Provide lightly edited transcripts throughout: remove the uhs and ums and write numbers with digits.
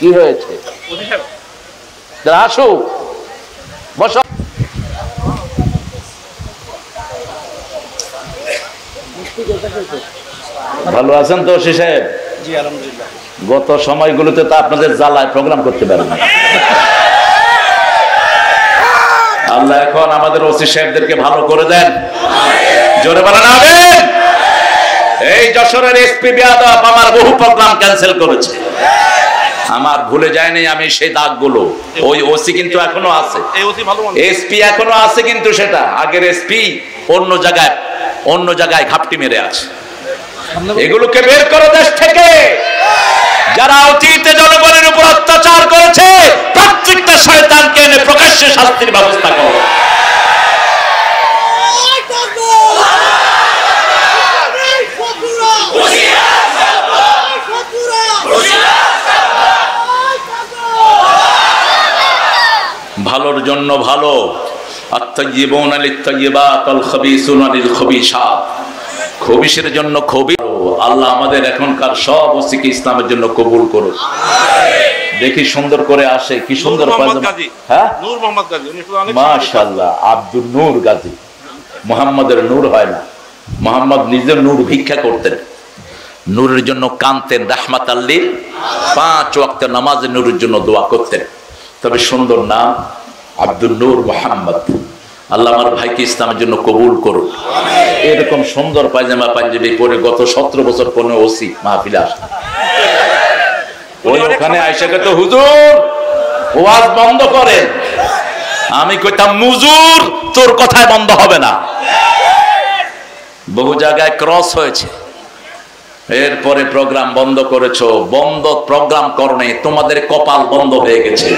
কি হয়েছে? আসো বসো। ভালো আছেন তো ওসি সাহেব? জি আলহামদুলিল্লাহ। গত সময়গুলোতে তো আপনাদের জ্বালায় প্রোগ্রাম করতে পারেন না। আল্লাহ এখন আমাদের ওসি সাহেবদেরকে ভালো করে দেন। জোরে বলেন আমিন। এই যশোরের এসপি বিয়াদব আমার বহু প্রোগ্রাম ক্যান্সেল করেছে। আমার ভুলে যায়নি আমি সেই দাগগুলো। ওই ওসি কিন্তু এখনো আছে, এসপি এখনো আছে, কিন্তু সেটা আগের এসপি অন্য জায়গায় ঘাপটি মেরে আছে। এগুলোকে বের করো দেশ থেকে। যারা অতীতে জনগণের উপর অত্যাচার করেছে প্রত্যেকটা শয়তানকে এনে প্রকাশ্যে শাস্তির ব্যবস্থা করো। ভালোর জন্য ভালো, আত-তাইয়্যিবুনা লিত-তাইয়্যিবাত আল-খাবিসুনা লিল-খাবিসাত, খবিসের জন্য খবি। আল্লাহ আমাদের এখনকার সব ওসিকে ইসলামের জন্য কবুল করুন। দেখি সুন্দর করে আসে, কি সুন্দর পায়জামা। হ্যাঁ, নূর মোহাম্মদ গাজী, মাশাআল্লাহ। আব্দুল নূর গাজী, মুহাম্মাদের নূর হয় না। মুহাম্মদ নিজে নূর ভিক্ষা করতেন, নূরের জন্য কাঁদতেন, রাহমাতাল লিল, 5 ওয়াক্ত নামাজে নূরের জন্য দোয়া করতেন। তবে সুন্দর নাম আব্দুল নূর মুহাম্মদ। আল্লাহ আমার ভাইকে ইসলামের জন্য কবুল করুন। এরকম সুন্দর পায়জামা পাঞ্জাবি পরে গত 17 বছর কোনো ওসি মাহফিলে আসে। ওখানে আয়েশাকে তো হুজুর ওয়াজ বন্ধ করেন, আমি কইতাম মুজুর তোর কথায় বন্ধ হবে না। বহু জায়গায় ক্রস হয়েছে, এরপরে প্রোগ্রাম বন্ধ করেছো। বন্ধ প্রোগ্রাম করনে, তোমাদের কপাল বন্ধ হয়ে গেছে।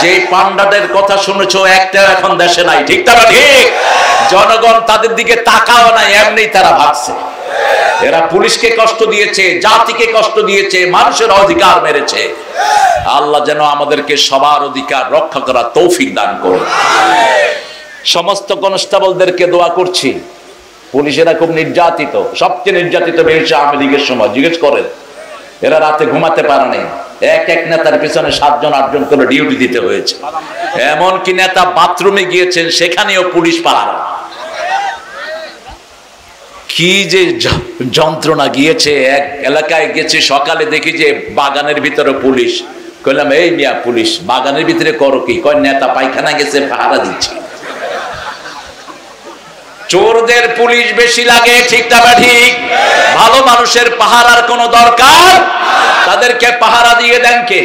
যে পান্ডাদের কথা শুনেছো একটা এখন দেশে নাই, ঠিক না? ঠিক। জনগণ তাদের দিকে তাকাও নাই, এমনি তারা ভাগছে। এরা পুলিশকে কষ্ট দিয়েছে, জাতিকে কষ্ট দিয়েছে, মানুষের অধিকার মেরেছে। আল্লাহ যেন আমাদেরকে সবার অধিকার রক্ষা করার তৌফিক দান করে। সমস্ত কনস্টেবলদেরকে দোয়া করছি। পুলিশেরা খুব নির্যাতিত, সবচেয়ে নির্যাতিত হয়েছে আওয়ামী লীগের সময়। জিজ্ঞেস করেন, এরা রাতে ঘুমাতে পারেনি। এক নেতার পিছনে 7-8জন করে ডিউটি দিতে হয়েছে। এমনকি নেতা বাথরুমে গিয়েছেন, সেখানেও পুলিশ পাহারা। কি যে যন্ত্রণা গিয়েছে। এক এলাকায় গেছে, সকালে দেখি যে বাগানের ভিতরে পুলিশ। কইলাম, এই মিয়া পুলিশ বাগানের ভিতরে করো কি? কয় নেতা পায়খানা গেছে, পাহারা দিচ্ছে। চোরদের পুলিশ বেশি লাগে, ঠিক না? ঠিক। ভালো মানুষের পাহারার কোনো দরকার, তাদেরকে পাহারা দিয়ে দেন কে?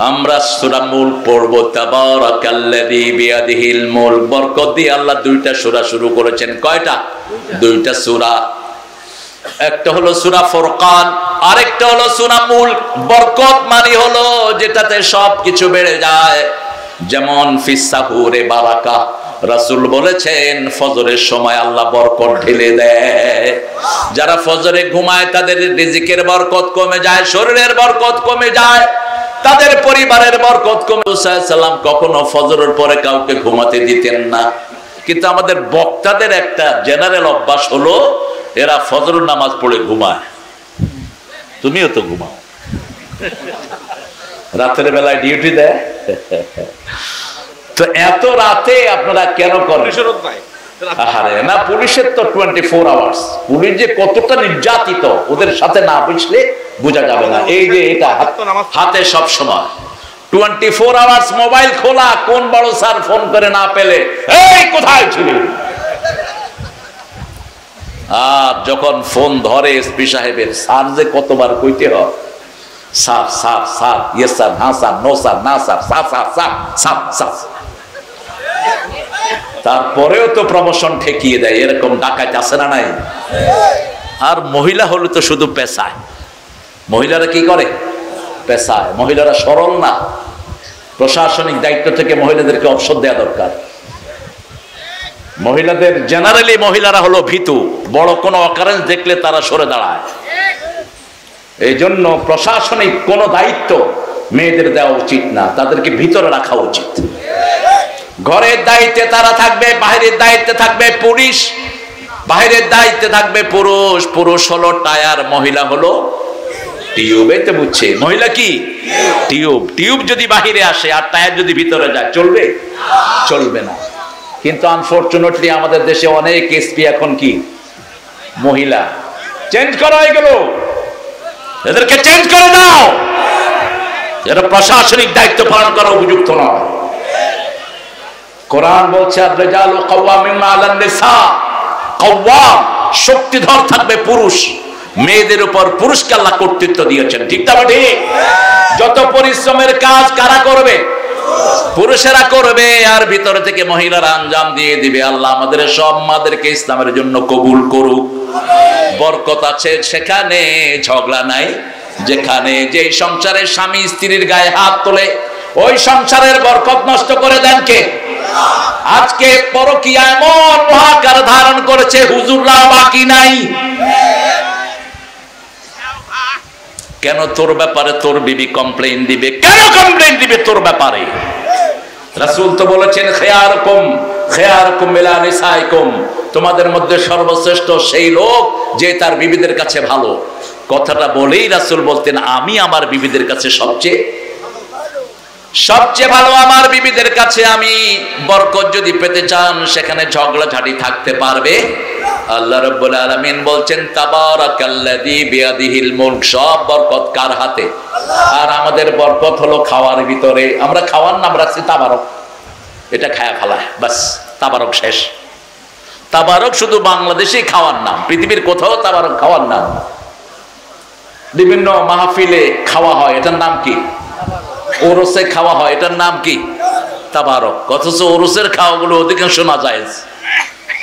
আমরা সূরা মুলক পড়ব। তাবারাকাল্লাযী বিয়াদিহিল মুলক। বরকত দিয়ে আল্লাহ 2টা সূরা শুরু করেছেন। কয়টা? 2টা সূরা। একটা হলো সূরা ফুরকান, আরেকটা হলো সূরা মুলক। বরকত মানে হলো যেটাতে সবকিছু বেড়ে যায়। যেমন ফিস সাহুরে বারাকা, রাসূল বলেছেন ফজরের সময় আল্লাহ বরকত ঢেলে দেয়। যারা ফজরে ঘুমায় তাদের রিজিকের বরকত কমে যায়, শরীরের বরকত কমে যায়, তাদের পরিবারের বরকত কমে। মুসা সালাম কখনো ফজরের পরে কাউকে ঘুমাতে দিতেন না। কিন্তু আমাদের বক্তাদের একটা জেনারেল অভ্যাস হলো এরা ফজর নামাজ পড়ে ঘুমায়। তুমিও তো ঘুমাও, রাতের বেলায় ডিউটি দেয়। তো এত রাতে আপনারা কেন করেন? আরে না, পুলিশের তো 24 আওয়ার্স। পুলিশ যে কতটা নির্যাতিত ওদের সাথে না বুঝলে বোঝা যাবে না। এই যে এটা হাতে সব সময় 24 আওয়ার্স মোবাইল খোলা, কোন বড় স্যার ফোন করে না পেলে এই কোথায় ছিল। আর যখন ফোন ধরে এসপি সাহেবের, স্যার যে কতবার কইতে হয়, sir sir sir, yes sir, হ্যাঁ স্যার, নো স্যার, না sir, sir sir sir sir sir. তারপরেও তো প্রমোশন ঠেকিয়ে দেয়। এরকম ডাকাত আছে না নাই? আর মহিলা হলে তো শুধু পেশায়। মহিলারা কি করে? পেশায়। মহিলারা সরল না। প্রশাসনিক দায়িত্ব থেকে মহিলাদেরকে অবসর দেওয়া দরকার। মহিলাদের জেনারেলি মহিলারা হলো ভীতু, বড় কোনো অকারেন্স দেখলে তারা সরে দাঁড়ায়। এই জন্য প্রশাসনিক কোনো দায়িত্ব মেয়েদের দেওয়া উচিত না, তাদেরকে ভিতরে রাখা উচিত। ঘরের দায়িত্বে তারা থাকবে, বাইরের দায়িত্বে থাকবে পুলিশ, বাইরের দায়িত্বে থাকবে পুরুষ। পুরুষ হলো টায়ার, মহিলা হলো টিউবে তো বুঝছে মহিলা কি টিউব। টিউব যদি বাহিরে আসে আর টায়ার যদি ভিতরে যায় চলবে? চলবে না। কিন্তু আনফরচুনেটলি আমাদের দেশে অনেক এসপি এখন কি মহিলা। চেঞ্জ করা হয়ে গেল, এদেরকে চেঞ্জ করে দাও। এরা প্রশাসনিক দায়িত্ব পালন করা উপযুক্ত নয়। কোরআন বলছে আর-রিজালু কাওয়ামুনা আলান নিসা, কাওয়াম শক্তিধর থাকবে পুরুষ, মেয়েদের উপর পুরুষকে আল্লাহ কর্তৃত্ব দিয়েছেন। ঠিক না ঠিক? যত পরিশ্রমের কাজ কারা করবে? পুরুষেরা করবে, আর ভিতরে থেকে মহিলারা আঞ্জাম দিয়ে দিবে। আল্লাহ আমাদের সব মাদেরকে ইসলামের জন্য কবুল করুক। বরকত আছে সেখানে, ঝগড়া নাই যেখানে। যে সংসারে স্বামী স্ত্রীর গায়ে হাত তোলে ওই সংসারের বরকত নষ্ট করে দেন কে? আজকে পরকীয়া এমন মহাকার ধারণ করেছে, হুজুররা বাকি নাই। কেন তোর ব্যাপারে তোর বিবি কমপ্লেইন দিবে? কেন কমপ্লেইন দিবে তোর ব্যাপারে? রাসূল তো বলেছেন খেয়ারকুম মিলা নিসাইকুম, তোমাদের মধ্যে সর্বশ্রেষ্ঠ সেই লোক যে তার বিবিদের কাছে ভালো। কথাটা বলেই রাসূল বলতেন আমি আমার বিবিদের কাছে সবচেয়ে ভালো। আমার বিবিদের কাছে আমি বরকত যদি পেতে চান সেখানে ঝগড়া ঝাঁটি থাকতে পারবে। আল্লাহ রাব্বুল আলামিন বলছেন তাবারাকাল্লাযী বিয়াদিহিল মুলক, সব বরকত কার হাতে? আর আমাদের বরকত হলো খাওয়ার ভিতরে। আমরা খাওয়ার নাম রাখছি তাবারক, এটা খায়া ফেলায় বাস, তাবারক শেষ। তাবারক শুধু বাংলাদেশেই খাওয়ার নাম, পৃথিবীর কোথাও তাবারক খাওয়ার নাম। বিভিন্ন মাহফিলে খাওয়া হয়, এটার নাম কি? ওরসে খাওয়া হয়, এটার নাম কি? তাবারক। অথচ ওরসের খাওয়াগুলো অধিকাংশ নাজায়েজ।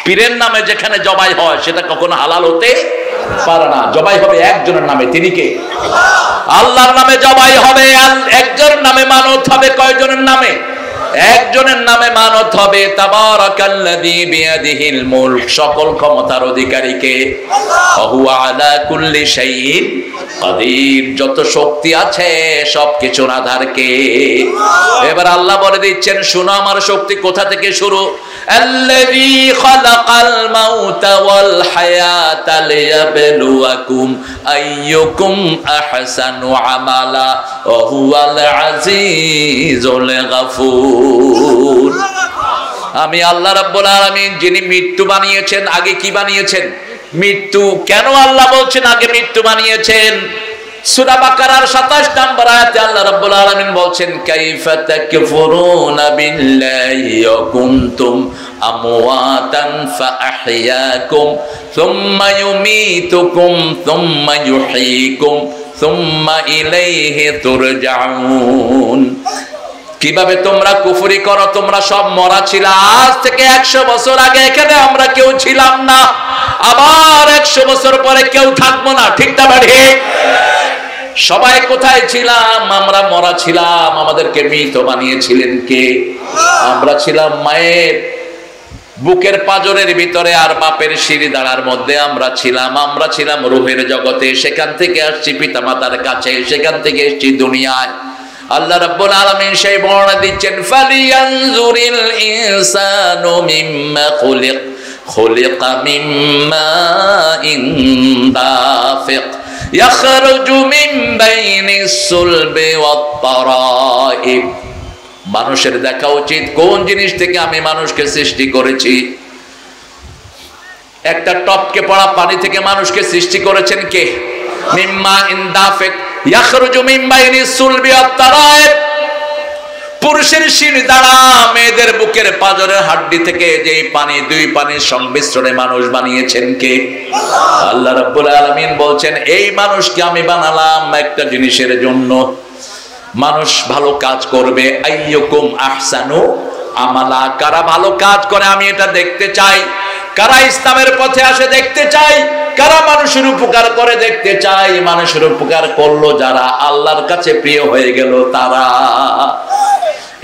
পীরের নামে যেখানে জবাই হয় সেটা কখনো হালাল হতে পারে না। জবাই হবে একজনের নামে, তিনি কে? আল্লাহর নামে জবাই হবে। একজনের নামে মানত হবে। কয়জনের নামে? একজনের নামে মানত হবে। তাবারাকাল্লাযী বিয়াদিহিল মুলক, সকল ক্ষমতার অধিকারী কে? ওয়া আলা কুল্লি শাইইন কাদির, যত শক্তি আছে সবকিছুর আধার কে? এবার আল্লাহ বলে দিচ্ছেন শোনো আমার শক্তি কোথা থেকে শুরু। আল্লাযী খালাকাল মাউতা ওয়াল হায়াতা লিয়াবলুয়াকুম আইয়ুকুম আহসানু আমালা ওয়া হুয়াল আজিজুল গাফুর। আমি আল্লাহ রাব্বুল আলামিন যিনি মৃত্যু বানিয়েছেন। আগে কি বানিয়েছেন? মৃত্যু। কেন আল্লাহ বলছেন আগে মৃত্যু বানিয়েছেন? সূরা বাকারার ২৭ নম্বর আয়াতে আল্লাহ রাব্বুল আলামিন বলছেন কাইফা তাকফুরুনা বিল্লাহি ওয়া কুনতুম আমওয়াতান ফাআহইয়াকুম সুম্মা ইউমীতুকুম সুম্মা ইউহয়ীকুম সুম্মা ইলাইহি তুরজাউন। কিভাবে তোমরা কুফরি করো? তোমরা সব মরা ছিল। আজ থেকে ১০০ বছর আগে এখানে আমরা কেউ ছিলাম না, আবার ১০০ বছর পরে কেউ থাকবো না। ঠিক না ঠিক? সবাই কোথায় ছিলাম? আমরা মরা ছিলাম। আমাদেরকে মৃত বানিয়েছিলেন কে? আমরা ছিলাম মায়ের বুকের পাঁজরের ভিতরে আর বাপের শিরদাঁড়ার মধ্যে আমরা ছিলাম রূহের জগতে। সেখান থেকে আসছি পিতামাতার কাছে, সেখান থেকে এসেছি দুনিয়ায়। আল্লাহ রাব্বুল আলামিন সেই বর্ণনা দিচ্ছেন ফালিয়ানজুরিল ইনসানু মিম্মা খুলিকা মিম্মা দাফিক ইয়াখরুজু মিন বাইনিস সুলবি ওয়াত তারাইব। মানুষের দেখা উচিত কোন জিনিস থেকে আমি মানুষকে সৃষ্টি করেছি। একটা টপকে পড়া পানি থেকে মানুষকে সৃষ্টি করেছেন কে? মিম্মা দাফিক ইয়াখরুজু মিন বাইনিস সুলবি ওয়াত তারাইব। পুরুষের শিরদাঁড়া, মেয়েদের বুকের পাঁজরের হাড্ডি থেকে যেই পানি, দুই পানির সংমিশ্রণে মানুষ বানিয়েছেন কে? আল্লাহ রাব্বুল আলামিন বলছেন এই মানুষকে আমি বানালাম একটা জিনিসের জন্য। মানুষ ভালো কাজ করবে। আইয়ুকুম আহসানু আমালা, কারা ভালো কাজ করে আমি এটা দেখতে চাই। কারা ইসলামের পথে আসে দেখতে চাই। কারা মানুষের উপকার করে দেখতে চাই। মানুষের উপকার করলো যারা, আল্লাহর কাছে প্রিয় হয়ে গেল তারা।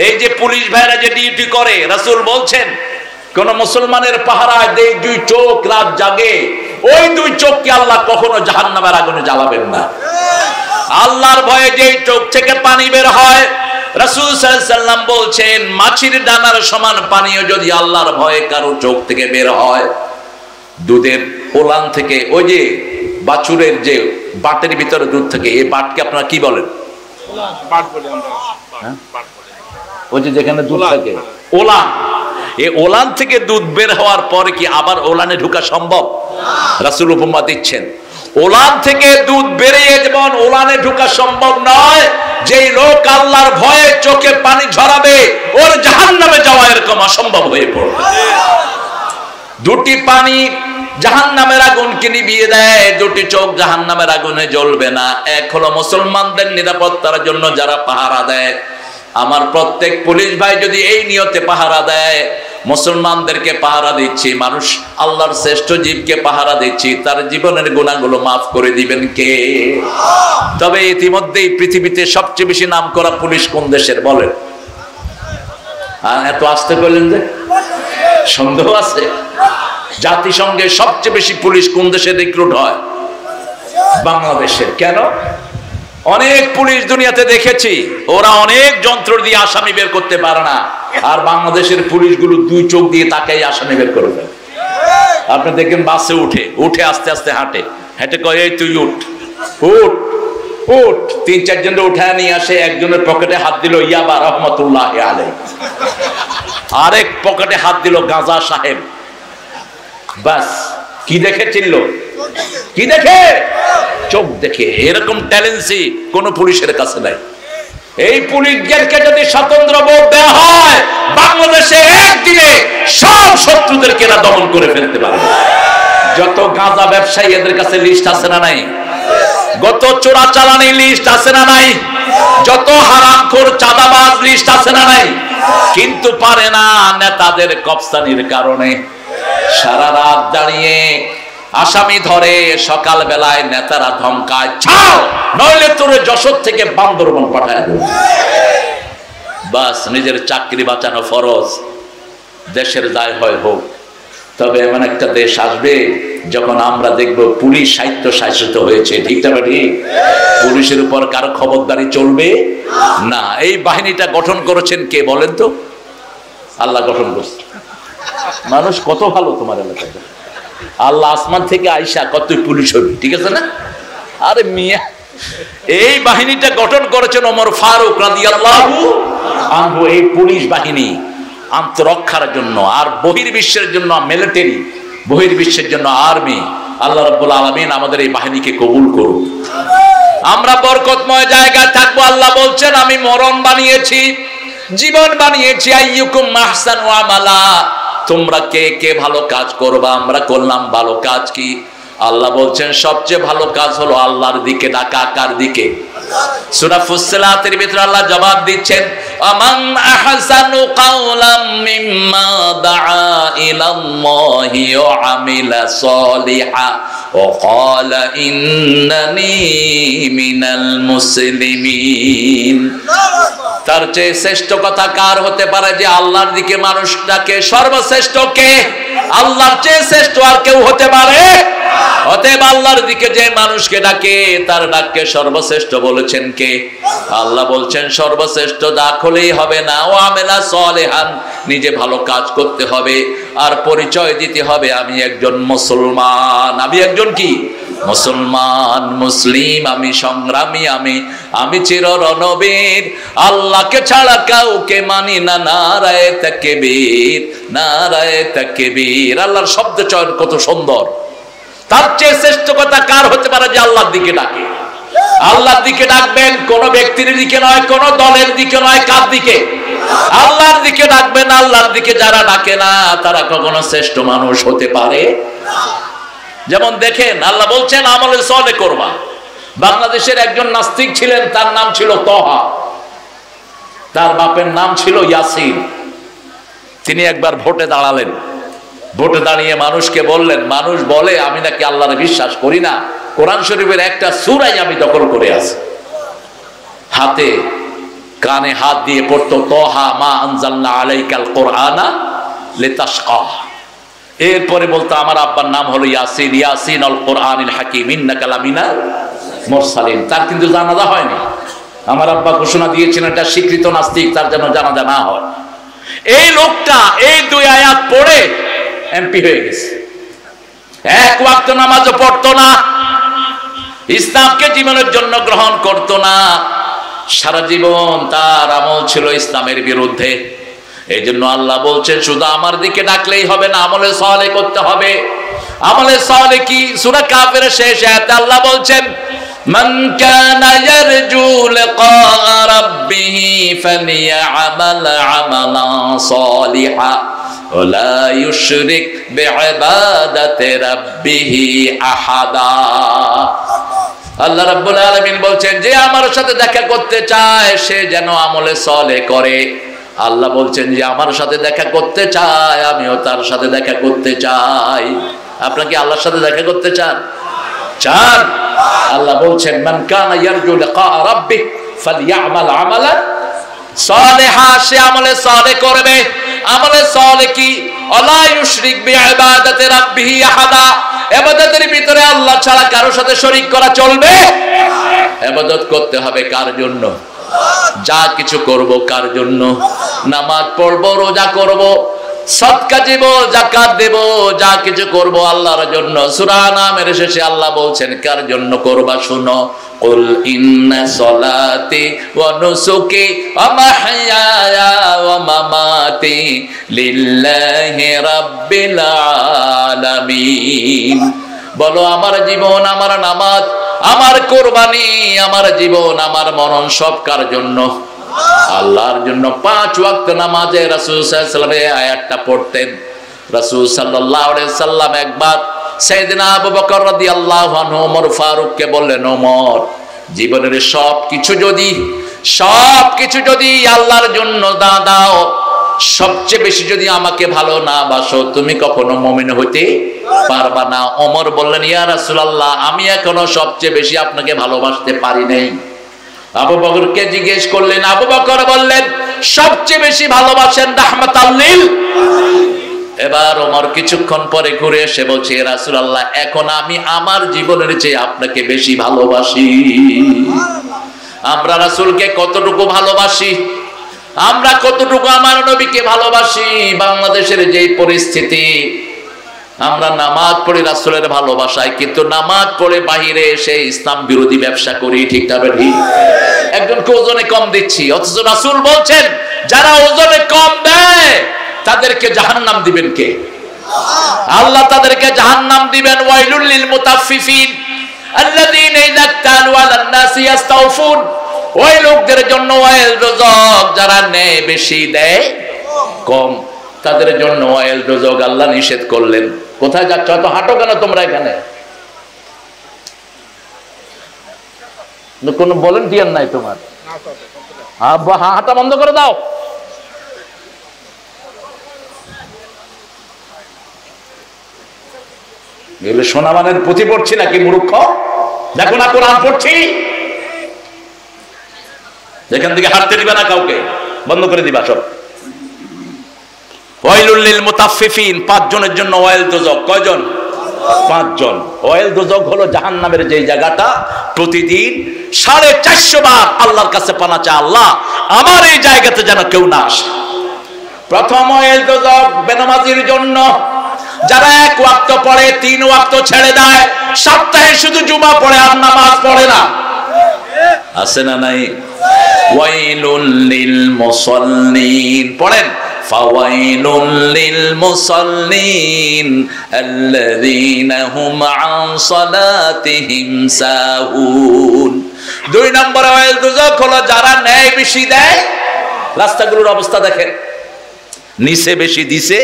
এই যে পুলিশ ভাইরা যে ডিউটি করে, রাসূল বলছেন কোন মুসলমানের পাহারায় দেই দুই চোখ রাত জাগে, ওই দুই চোখকে আল্লাহ কখনো জাহান্নামের আগুনে জ্বালাবেন না। আল্লাহর ভয়ে যেই চোখ থেকে পানি বের হয়, রাসূল সাল্লাল্লাহু আলাইহি সাল্লাম বলছেন মাছির দানার সমান পানিও যদি আল্লাহর ভয়ে কারো চোখ থেকে বের হয়, দুধের ওলান থেকে ওই যে বাছুরের যে বাটের ভিতরে দুধ থাকে, এই বাটকে আপনারা কি বলেন? ওই যে যেখানে দুধ থাকে, ওলান। এই ওলান থেকে দুধ বের হওয়ার পরে কি আবার ওলানে ঢোকা সম্ভব? রাসূল উপমা দিচ্ছেন, ওলান থেকে দুধ বেরিয়ে যেমন ওলানে ঢোকা সম্ভব নয়, যেই লোক আল্লাহর ভয়ে চোখে পানি ঝরাবে ওর জাহান্নামে যাওয়া এরকম অসম্ভব হয়ে পড়বে। দুটি পানি জাহান্নামের আগুনকে নিভিয়ে দেয়, দুটি চোখ জাহান্নামের আগুনে জ্বলবে না। এক হলো মুসলমানদের নিরাপত্তার জন্য যারা পাহারা দেয়। আমার প্রত্যেক পুলিশ ভাই যদি এই নিয়তে পাহারা দেয়, মুসলমানদেরকে পাহারা দিচ্ছি, মানুষ আল্লাহর শ্রেষ্ঠ জীবকে পাহারা দিচ্ছি, তার জীবনের গুনাহগুলো মাফ করে দিবেন কে? তবে ইতিমধ্যেই পৃথিবীতে সবচেয়ে বেশি নাম করা পুলিশ কোন দেশের বলেন? এত আস্তে করলেন যে সন্দেহ আছে? জাতিসংঘে সবচেয়ে বেশি পুলিশ কোন দেশে রিক্রুট হয়? বাংলাদেশের। কেন? অনেক পুলিশ দুনিয়াতে দেখেছি, ওরা অনেক যন্ত্র দিয়ে আসামি বের করতে পারে না, আর বাংলাদেশের পুলিশগুলো দুই চোখ দিয়ে তাকাই আসামি বের করে দেয়। আপনি দেখবেন বাসে উঠে আস্তে আস্তে হেঁটে কয়, এই তুই উঠ উঠ উঠ। 3-4 জন উঠায় নিয়ে আসে, একজনের পকেটে হাত দিল ইয়াবা রহমতুল্লাহ আলাইহি, আরেক পকেটে হাত দিল গাজা সাহেব। বাস, কি দেখে চিনল? কি দেখে? চোখ দেখে। এরকম ট্যালেন্সি কোন পুলিশের কাছে নাই। এই পুলিশদেরকে যদি স্বতন্ত্র ভোট দেওয়া হয়, বাংলাদেশে একদিনে সব শত্রুদেরকে এরা দমন করে ফেলতে পারবে। যত গাঁজা ব্যবসায়ী এদের কাছে লিস্ট আছে না নাই? গত চোরাচালানি লিস্ট আছে না নাই? যত হারামখোর চাঁদাবাজ লিস্ট আছে না নাই? কিন্তু পারে না, নেতাদের কপসানির কারণে সারা রাত দাঁড়িয়ে আসামি ধরে, সকাল বেলায় নেতারা ধমকায়, ছাড় নইলে তোরে যশোর থেকে বান্দরবন পাঠায় দেব। বাস, নিজের চাকরি বাঁচানো ফরজ, দেশের দায় হয় হোক। তবে এমন একটা দেশ আসবে যখন আমরা দেখব পুলিশ সাহিত্য শাসিত হয়েছে। ঠিক না ঠিক? পুলিশের উপর কারো খবরদারি চলবে না। এই বাহিনীটা গঠন করেছেন কে বলেন তো? আল্লাহ গঠন করছে। মানুষ কত ভালো তোমার এলাকায়, আল্লাহ আসমান থেকে আইসা কত পুলিশ হবে, ঠিক আছে না? আরে মিয়া, এই বাহিনীটা গঠন করেছেন ওমর ফারুক রাদিয়াল্লাহু আনহু। এই পুলিশ বাহিনী আত্মরক্ষার জন্য, আর বহির্বিশ্বের জন্য মিলিটারি, বহির্বিশ্বের জন্য আর্মি। আল্লাহ রাব্বুল আলামিন আমাদের এই বাহিনীকে কবুল করুন। আমরা বরকতময় জায়গায় থাকবো। আল্লাহ বলছেন, আমি মরণ বানিয়েছি, জীবন বানিয়েছি। আইয়ুকুম আহসানু আমালা, তোমরা কে কে ভালো কাজ করবা? আমরা করলাম ভালো কাজ। কি? আল্লাহ বলছেন সবচেয়ে ভালো কাজ হলো আল্লাহর দিকে ডাকা। কার দিকে? সূরা ফুসসিলাতের ভিতরে আল্লাহ জবাব দিচ্ছেন, আমান আহসানু কাওলাম মিম্মা দাআ ইলাল্লাহি ওয়া আমিলা সলিহা ওয়া ক্বালা ইন্নানি মিনাল মুসলিমিন। তার চেয়ে শ্রেষ্ঠ কথা কার হতে পারে যে আল্লাহর দিকে মানুষটাকে? সর্বশ্রেষ্ঠ কে? আল্লাহর চেয়ে শ্রেষ্ঠ আর কেউ হতে পারে? অতএব আল্লাহর দিকে যে মানুষকে ডাকে, তার ডাককে সর্বশ্রেষ্ঠ বলেছেন কে? আল্লাহ বলছেন সর্বশ্রেষ্ঠ ডাক হলেই হবে না, ও আমেলা সলেহান, নিজে ভালো কাজ করতে হবে, আর পরিচয় দিতে হবে আমি একজন মুসলমান। আমি একজন কি? মুসলমান, মুসলিম, আমি সংগ্রামী, আমি চির রণবীর, আল্লাহকে ছাড়া কাউকে মানি না। নারায়ে তাকবীর, নারায়ে তাকবীর। আল্লাহর শব্দ চয়ন কত সুন্দর। তার চেয়ে শ্রেষ্ঠ কথা কার হতে পারে যে আল্লাহর দিকে ডাকে? আল্লাহর দিকে ডাকবেন, কোন ব্যক্তির দিকে নয়, কোন দলের দিকে নয়। কার দিকে? আল্লাহর দিকে ডাকবেন। আল্লাহর দিকে যারা ডাকে না, তারা কখনো শ্রেষ্ঠ মানুষ হতে পারে? যেমন দেখেন, আল্লাহ বলছেন আমলে সলে করবা। বাংলাদেশের একজন নাস্তিক ছিলেন, তার নাম ছিল তহা, তার বাপের নাম ছিল ইয়াসিন। তিনি একবার ভোটে দাঁড়ালেন। ভোটে দাঁড়িয়ে মানুষকে বললেন, মানুষ বলে আমি নাকি আল্লাহরে বিশ্বাস করি না, কোরআন শরীফের একটা সূরাই আমি দখল করে আছি। হাতে কানে হাত দিয়ে পড়তো, তহা মা আনজালনা আলাইকাল কোরআনা লিতাশকা। এরপরে বলতো আমার আব্বার নাম হলো ইয়াসিন, ইয়াসিন আল কোরআনিল হাকিম ইন্নাকা লামিনাল মুরসালিন। তার কিন্তু জানাজা হয়নি। আমার আব্বা ঘোষণা দিয়েছেন এটা স্বীকৃত নাস্তিক, তার যেন জানাজা না হয়। এই লোকটা এই দুই আয়াত পড়ে এমপি হয়ে গেছে। এক ওয়াক্ত নামাজও পড়তো না, ইসলামকে জীবনের জন্য গ্রহণ করতো না, সারা জীবন তার আমল ছিল ইসলামের বিরুদ্ধে। এই জন্য আল্লাহ বলছেন শুধু আমার দিকে ডাকলেই হবে না, আমলে সালেহ করতে হবে। আমলে সালেহ কি? সূরা কাফিরের শেষ আয়াতে আল্লাহ বলছেন মান কানা ইয়ারজু লিকা রাব্বিহি ফালিয়া'মাল আমালান সালিহা ওয়ালা ইউশরিক বিইবাদাতি রাব্বিহি আহাদা। আল্লাহ রাব্বুল আলামিন বলছেন যে আমার সাথে দেখা করতে চায় সে যেন আমলে সালেহ করে। আল্লাহ বলছেন যে আমার সাথে দেখা করতে চায় আমিও তার সাথে দেখা করতে চাই। আপনারা কি আল্লাহর সাথে দেখা করতে চান? চান? আল্লাহ বলছেন মান কানা ইয়ারজু লিকা রাব্বিহি ফালইআমাল আমালান সালিহা, সে আমলে সালেহ করবে। আমলে সালেহ কি? ওয়ালা ইউশরিক বিইবাদাতি রাব্বিহি আহাদা, ইবাদতের ভিতরে আল্লাহ ছাড়া কারোর সাথে শরীক করা চলবে? ইবাদত করতে হবে কার জন্য? যা কিছু করব কার জন্য? নামাজ পড়ব, রোজা করব, সদকা দেব, যাকাত দেব, যা কিছু করব আল্লাহর জন্য। সূরা নামের শেষে আল্লাহ বলছেন কার জন্য করবা শুনো, কুল ইন্না সলাতি ওয়া নুসুকি ওয়া মাহইয়ায়া ওয়া মামাতি লিল্লাহি রাব্বিল আলামিন। বলো আমার জীবন, আমার নামাজ, আমার কুরবানি, আমার জীবন, আমার মরণ সব কার জন্য? আল্লাহর জন্য। 5 ওয়াক্ত নামাজে রাসূল সাল্লাল্লাহু আলাইহি ওয়াসাল্লাম এই আয়াতটা পড়তেন। রাসূল সাল্লাল্লাহু আলাইহি ওয়াসাল্লাম একবার সাইয়েদনা আবু বকর রাদিয়াল্লাহু আনহু ওমর ফারুককে বললেন, ওমর জীবনের সবকিছু যদি আল্লাহর জন্য দাও, সবচেয়ে বেশি যদি আমাকে ভালো না বাসো, তুমি কখনো মুমিন হতে পারবা না। ওমর বললেন, ইয়া রাসূলুল্লাহ আমি এখনো সবচেয়ে বেশি আপনাকে ভালোবাসতে পারি নাই। আবু বকরকে জিজ্ঞেস করলেন, আবু বকর বললেন সবচেয়ে বেশি ভালোবাসেন রাহমাতাল লিল। এবার ওমর কিছুক্ষণ পরে ঘুরে এসে বলছে, ইয়া রাসূলুল্লাহ এখন আমি আমার জীবনের চেয়ে আপনাকে বেশি ভালোবাসি। আমরা রাসূলকে কতটুকু ভালোবাসি, আমরা কতটুকু আমার নবীকে ভালোবাসি। বাংলাদেশের যে পরিস্থিতি, আমরা নামাজ পড়ে রাসূলের ভালোবাসায়, কিন্তু নামাজ পড়ে বাহিরে এসে ইসলাম বিরোধী ব্যবসা করি। ঠিক না বেঠিক? একজনকে ওজনে কম দিচ্ছি, অথচ রাসূল বলছেন যারা ওজনে কম দেয় তাদেরকে জাহান্নাম দিবেন কে? আল্লাহ তাদেরকে জাহান্নাম দিবেন। ওয়াইলুল লিল মুতাফফিফিন আল্লাযীনা ইযা তালু আলান নাসি ইস্তাওফুন। ওই লোকদের জন্য ওয়াইল দোজখ, যারা নেয় বেশি দেয় কম, তাদের জন্য ওয়াইল দোজখ আল্লাহ নিষেধ করলেন। কোথায় যাচ্ছ? এত হাঁটো কেন তোমরা এখানে? কোনো ভলান্টিয়ার নাই তোমার? হাঁটা বন্ধ করে দাও। এগুলো সোনামানের পুঁথি পড়ছি নাকি মূর্খ? দেখো না কোরআন পড়ছি। এখান থেকে হাঁটতে দিবা না, কাউকে বন্ধ করে দিবা সব। ওয়াইলুল লিল মুতাফফিফিন, 5 জনের জন্য ওয়াইল দোজখ। কয়জন? 5 জন। ওয়াইল দোজখ হলো জাহান্নামের যেই জায়গাটা প্রতিদিন 450 বার আল্লাহর কাছে পানা চায়, আল্লাহ আমার এই জায়গাতে যেন কেউ না আসে। প্রথম ওয়াইল দোজখ বেনামাজির জন্য, যারা 1 ওয়াক্ত পড়ে 3 ওয়াক্ত ছেড়ে দেয়, সপ্তাহে শুধু জুমা পড়ে আর নামাজ পড়ে না। আছে না নাই? ওয়াইলুল লিল মুসাল্লিন, পড়েন ফাওয়াইলুল লিল মুসাল্লিন আল্লাযীনা হুম আন সালাতিহিম সাহুন। 2 নম্বরে ওয়াইল দোজখ হলো যারা ন্যায় বেশি দেয়। রাস্তাগুলোর অবস্থা দেখেন, নিচে বেশি দিছে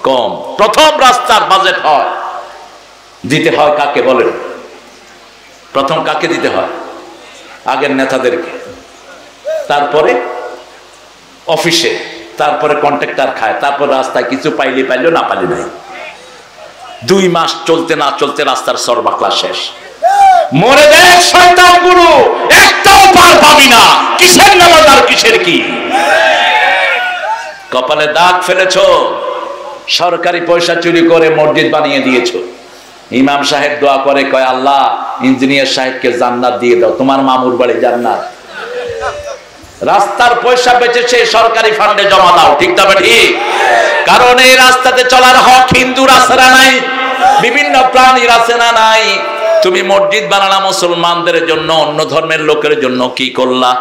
কম। প্রথম রাস্তার বাজেট হয়, দিতে হয় কাকে বলেন? প্রথম কাকে দিতে হয়? আগের নেতাদেরকে, তারপরে অফিসে, তারপরে কন্ট্রাক্টর খায়, তারপর রাস্তায় কিছু পাইলে পাইলো, না পাইলে নাই। 2 মাস চলতে না চলতে রাস্তার সরবাকলা শেষ। মরে দেখ শয়তানগুলো, একটাও পার পাবি না। কিসের নামাজ আর কিসের কি? কপালে দাগ ফেলেছো, সরকারি পয়সা চুরি করে মসজিদ বানিয়ে দিয়েছো। ইমাম সাহেব দোয়া করে, কয় আল্লাহ ইঞ্জিনিয়ার সাহেবকে জান্নাত দিয়ে দাও, তোমার মামুর বাড়ি জান্নাত। রাস্তার পয়সা বেঁচেছে সরকারি ফান্ডে জমা দাও। ঠিক তবে ঠিক? কারণ এই রাস্তাতে চলার হক হিন্দুর আছে না নাই? বিভিন্ন প্রাণীর আছে না নাই? তুমি মসজিদ বানালা মুসলমানদের জন্য, অন্য ধর্মের লোকের জন্য কি করলা?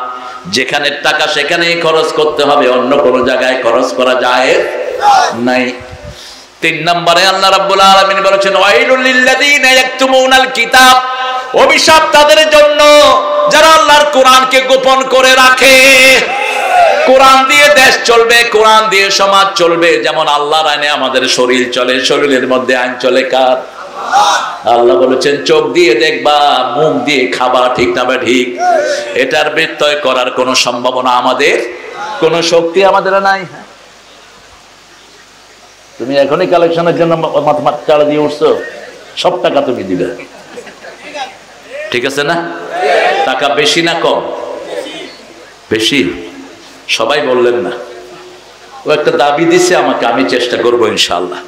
যেখানে টাকা সেখানেই খরচ করতে হবে, অন্য কোনো জায়গায় খরচ করা যায় নাই। 3 নম্বরে আল্লাহ রাব্বুল আলামিন বলেছেন ওয়াইলুল লিল্লাযিনা ইয়াকতুমুনাল কিতাব, অভিশাপ তাদের জন্য যারা আল্লাহর কোরআনকে গোপন করে রাখে। কোরআন দিয়ে দেশ চলবে, কোরআন দিয়ে সমাজ চলবে। যেমন আল্লাহর আইনে আমাদের শরীর চলে, শরীরের মধ্যে আইন চলে কার? আল্লাহ বলেছেন চোখ দিয়ে দেখবা, মুখ দিয়ে খাবা, ঠিক না? ঠিক। এটার ব্যত্যয় করার কোনো সম্ভাবনা আমাদের, কোনো শক্তি আমাদের নাই। তুমি এখনই কালেকশনের জন্য মাথা চাড়া দিয়ে উঠছো, সব টাকা তুমি দিবে, ঠিক আছে না? টাকা বেশি না কম? বেশি। সবাই বললেন না, ও একটা দাবি দিছে আমাকে, আমি চেষ্টা করবো ইনশাআল্লাহ।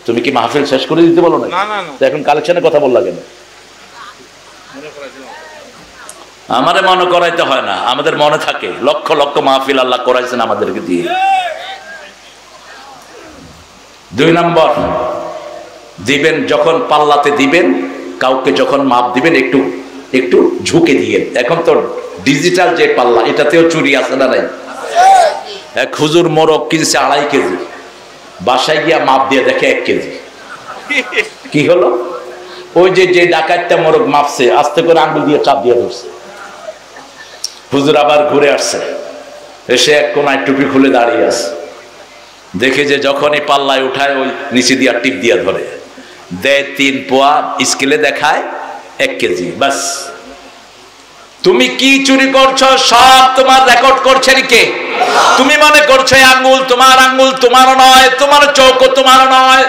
তুমি কি মাহফিল শেষ করে দিতে বলো না? এখন কালেকশনের কথা বললা কেন? আমারে মনে করাইতে হয় না, আমাদের মনে থাকে লক্ষ লক্ষ মাহফিল আল্লাহ করাইছেন আমাদেরকে দিয়ে। 2 নম্বর, দিবেন যখন পাল্লাতে দিবেন, কাউকে যখন মাপ দিবেন একটু একটু ঝুঁকে দিয়ে। এখন তো ডিজিটাল যে পাল্লা, এটাতেও চুরি আছে না নাই? এক হুজুর মোরগ কিনছে 2.5 কেজি, বাসায় গিয়া মাপ দিয়ে দেখে 1 কেজি। কি হলো? ওই যে ডাকাতটা মোরগ মাপছে, আস্তে করে আঙ্গুল দিয়ে চাপ দিয়ে ধরছে। হুজুর আবার ঘুরে আসছে, এসে এক কোনায় টুপি খুলে দাঁড়িয়ে আছে। দেখে যে যখনই পাল্লায় উঠায় ওই নিচে দিয়া টিপ দিয়া ধরে দেয় 3 পোয়া, স্কেলে দেখায় 1 কেজি। বাস। তুমি কি চুরি করছো সব তোমার রেকর্ড করছেন কে? তুমি মনে করছো আঙ্গুল তোমার, আঙ্গুল তোমারও নয়, তোমার চোখও তোমার নয়।